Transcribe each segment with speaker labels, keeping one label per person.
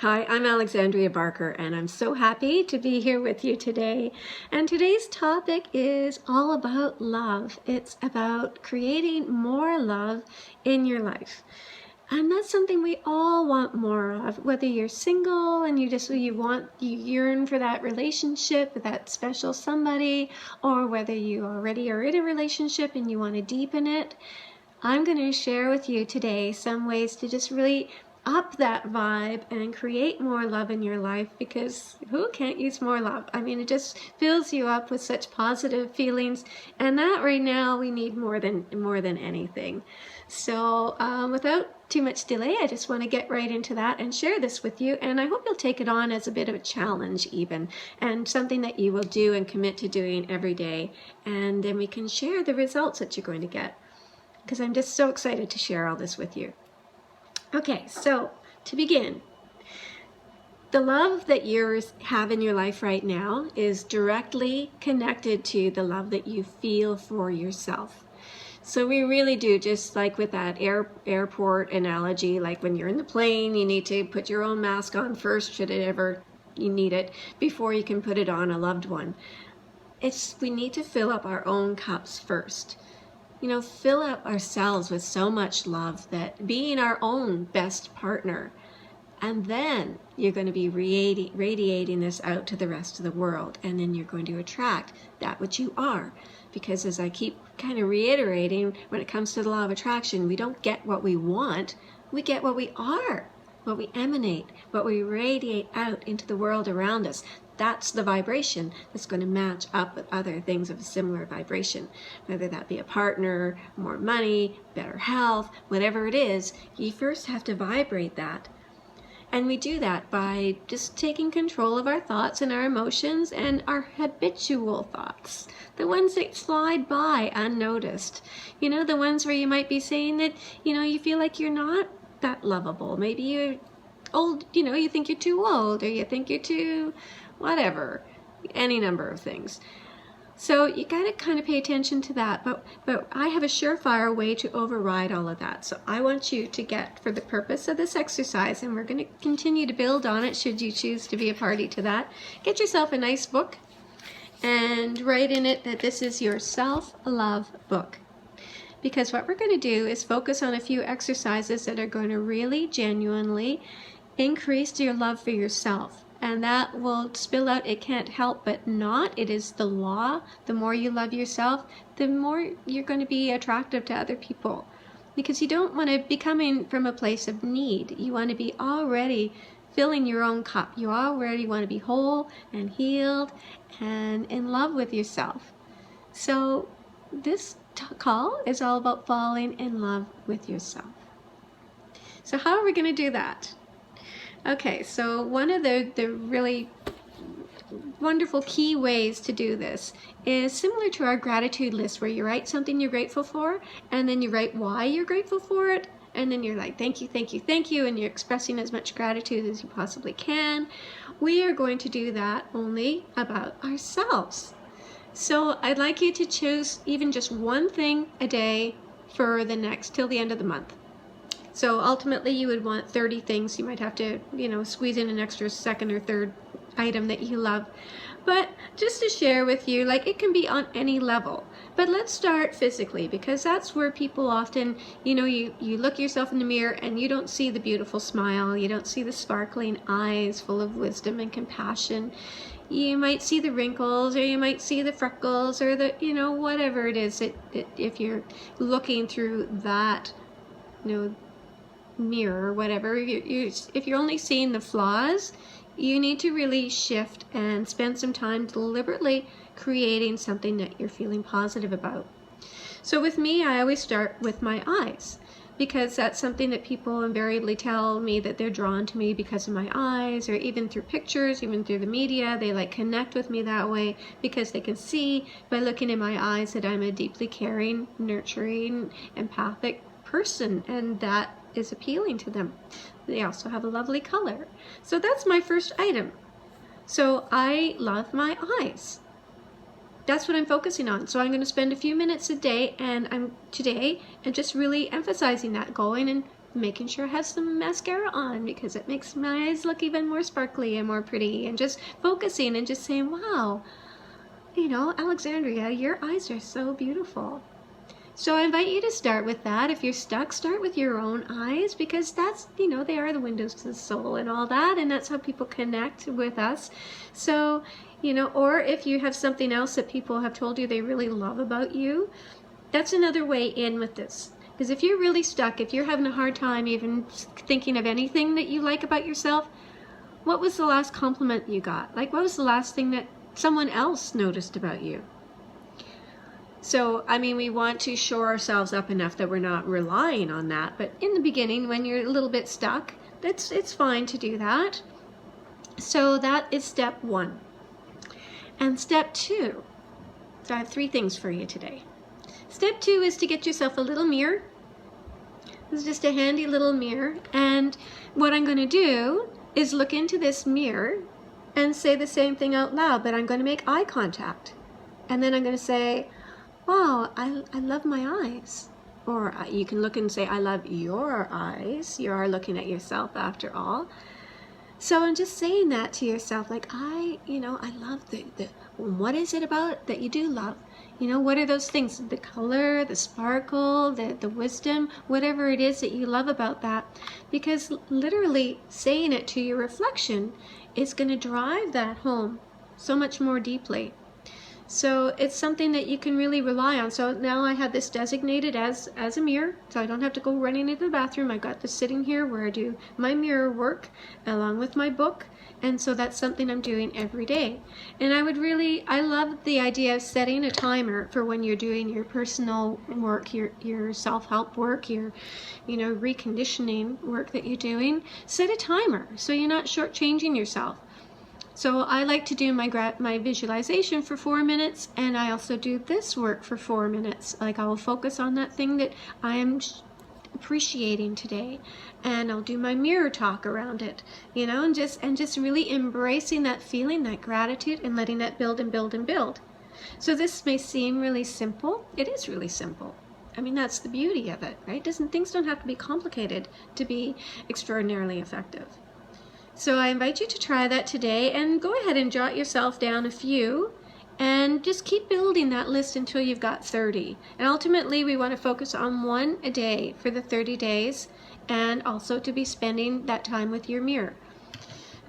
Speaker 1: Hi, I'm Alexandria Barker, and I'm so happy to be here with you today. And today's topic is all about love. It's about creating more love in your life. And that's something we all want more of, whether you're single and you yearn for that relationship with that special somebody, or whether you already are in a relationship and you want to deepen it. I'm going to share with you today some ways to just really up that vibe and create more love in your life, because who can't use more love? I mean, it just fills you up with such positive feelings, and that right now we need more than anything. So without too much delay, I just want to get right into that and share this with you, and I hope you'll take it on as a bit of a challenge even, and something that you will do and commit to doing every day, and then we can share the results that you're going to get, because I'm just so excited to share all this with you. Okay, so to begin, the love that you have in your life right now is directly connected to the love that you feel for yourself. So we really do, just like with that airport analogy, like when you're in the plane, you need to put your own mask on first, should it ever you need it, before you can put it on a loved one. We need to fill up our own cups first. Fill up ourselves with so much love, that being our own best partner, and then you're going to be radiating this out to the rest of the world, and then you're going to attract that which you are. Because as I keep kind of reiterating, when it comes to the law of attraction, we don't get what we want, we get what we are, what we emanate, what we radiate out into the world around us. That's the vibration that's going to match up with other things of a similar vibration, whether that be a partner, more money, better health, whatever it is. You first have to vibrate that. And we do that by just taking control of our thoughts and our emotions and our habitual thoughts, the ones that slide by unnoticed. The ones where you might be saying that, you feel like you're not that lovable. Maybe you're old, you think you're too old, or you think you're too whatever, any number of things. So you got to kind of pay attention to that, but I have a surefire way to override all of that. So I want you to get, for the purpose of this exercise, and we're going to continue to build on it should you choose to be a party to that, get yourself a nice book and write in it that this is your self-love book. Because what we're going to do is focus on a few exercises that are going to really genuinely increase your love for yourself. And that will spill out, it can't help but not. It is the law. The more you love yourself, the more you're going to be attractive to other people. Because you don't want to be coming from a place of need. You want to be already filling your own cup. You already want to be whole and healed and in love with yourself. So this call is all about falling in love with yourself. So how are we going to do that? Okay, so one of the really wonderful key ways to do this is similar to our gratitude list, where you write something you're grateful for, and then you write why you're grateful for it, and then you're like, thank you, thank you, thank you, and you're expressing as much gratitude as you possibly can. We are going to do that only about ourselves. So I'd like you to choose even just one thing a day for the next, till the end of the month. So ultimately you would want 30 things. You might have to, squeeze in an extra second or third item that you love. But just to share with you, it can be on any level. But let's start physically, because that's where people often, you look yourself in the mirror and you don't see the beautiful smile. You don't see the sparkling eyes full of wisdom and compassion. You might see the wrinkles, or you might see the freckles, or the, whatever it is. If you're looking through that, mirror or whatever, if you're only seeing the flaws, you need to really shift and spend some time deliberately creating something that you're feeling positive about. So with me, I always start with my eyes, because that's something that people invariably tell me that they're drawn to me because of my eyes, or even through pictures, even through the media. They connect with me that way because they can see by looking in my eyes that I'm a deeply caring, nurturing, empathic person, and that is appealing to them. They also have a lovely color. So that's my first item. So I love my eyes. That's what I'm focusing on. So I'm going to spend a few minutes a day today and just really emphasizing that, going and making sure I have some mascara on because it makes my eyes look even more sparkly and more pretty, and just focusing and just saying, wow, you know, Alexandria, your eyes are so beautiful. So I invite you to start with that. If you're stuck, start with your own eyes, because that's, you know, they are the windows to the soul and all that, and that's how people connect with us. So, you know, or if you have something else that people have told you they really love about you, that's another way in with this. Because if you're really stuck, if you're having a hard time even thinking of anything that you like about yourself, what was the last compliment you got? Like, what was the last thing that someone else noticed about you? So, I mean, we want to shore ourselves up enough that we're not relying on that. But in the beginning, when you're a little bit stuck, it's fine to do that. So that is step 1. And step 2, so I have 3 things for you today. Step 2 is to get yourself a little mirror. This is just a handy little mirror. And what I'm going to do is look into this mirror and say the same thing out loud, but I'm going to make eye contact. And then I'm going to say, wow, I love my eyes. Or you can look and say, I love your eyes. You are looking at yourself after all. So I'm just saying that to yourself, like, I love what is it about that you do love? You know, what are those things? The color, the sparkle, the wisdom, whatever it is that you love about that. Because literally saying it to your reflection is going to drive that home so much more deeply. So it's something that you can really rely on. So now I have this designated as a mirror, so I don't have to go running into the bathroom. I've got this sitting here where I do my mirror work along with my book. And so that's something I'm doing every day. And I love the idea of setting a timer for when you're doing your personal work, your self-help work, your, you know, reconditioning work that you're doing. Set a timer so you're not shortchanging yourself. So I like to do my visualization for 4 minutes, and I also do this work for 4 minutes. Like, I will focus on that thing that I am appreciating today, and I'll do my mirror talk around it, you know, and just really embracing that feeling, that gratitude, and letting that build and build and build. So this may seem really simple. It is really simple. I mean, that's the beauty of it, right? Things don't have to be complicated to be extraordinarily effective. So I invite you to try that today, and go ahead and jot yourself down a few and just keep building that list until you've got 30. And ultimately we want to focus on 1 a day for the 30 days, and also to be spending that time with your mirror.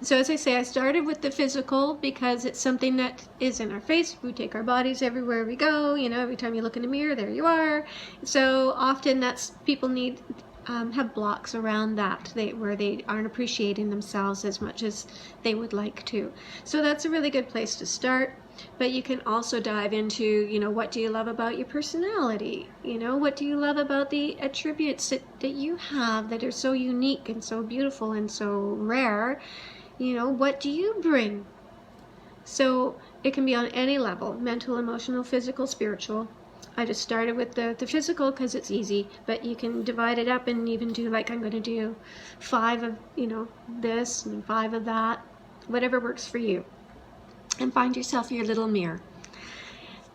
Speaker 1: So as I say, I started with the physical because it's something that is in our face. We take our bodies everywhere we go, you know, every time you look in the mirror, there you are. So often people need have blocks around that where they aren't appreciating themselves as much as they would like to. So that's a really good place to start. But you can also dive into, you know, what do you love about your personality? You know, what do you love about the attributes that you have that are so unique and so beautiful and so rare? You know, what do you bring? So it can be on any level: mental, emotional, physical, spiritual. I just started with the physical because it's easy, but you can divide it up and even do, like, I'm going to do 5 of, you know, this and 5 of that, whatever works for you. And find yourself your little mirror.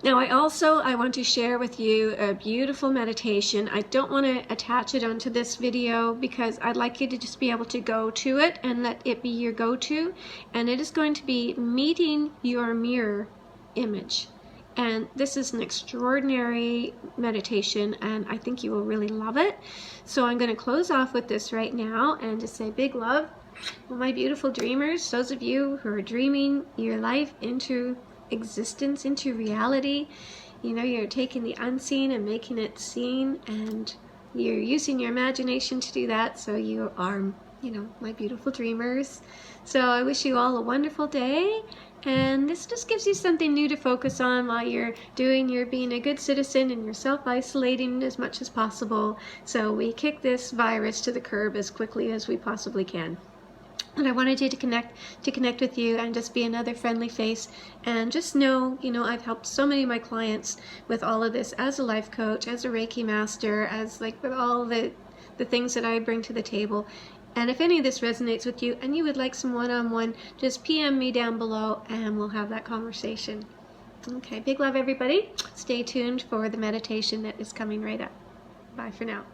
Speaker 1: Now I want to share with you a beautiful meditation. I don't want to attach it onto this video because I'd like you to just be able to go to it and let it be your go-to. And it is going to be meeting your mirror image. And this is an extraordinary meditation, and I think you will really love it. So I'm going to close off with this right now and just say big love, my beautiful dreamers, those of you who are dreaming your life into existence, into reality. You know, you're taking the unseen and making it seen, and you're using your imagination to do that. So you are, you know, my beautiful dreamers. So I wish you all a wonderful day. And this just gives you something new to focus on while you're being a good citizen and you're self-isolating as much as possible. So we kick this virus to the curb as quickly as we possibly can. And I wanted you to connect with you and just be another friendly face, and just know, you know, I've helped so many of my clients with all of this as a life coach, as a Reiki master, as like with all the things that I bring to the table. And if any of this resonates with you and you would like some one-on-one, just PM me down below and we'll have that conversation. Okay, big love everybody. Stay tuned for the meditation that is coming right up. Bye for now.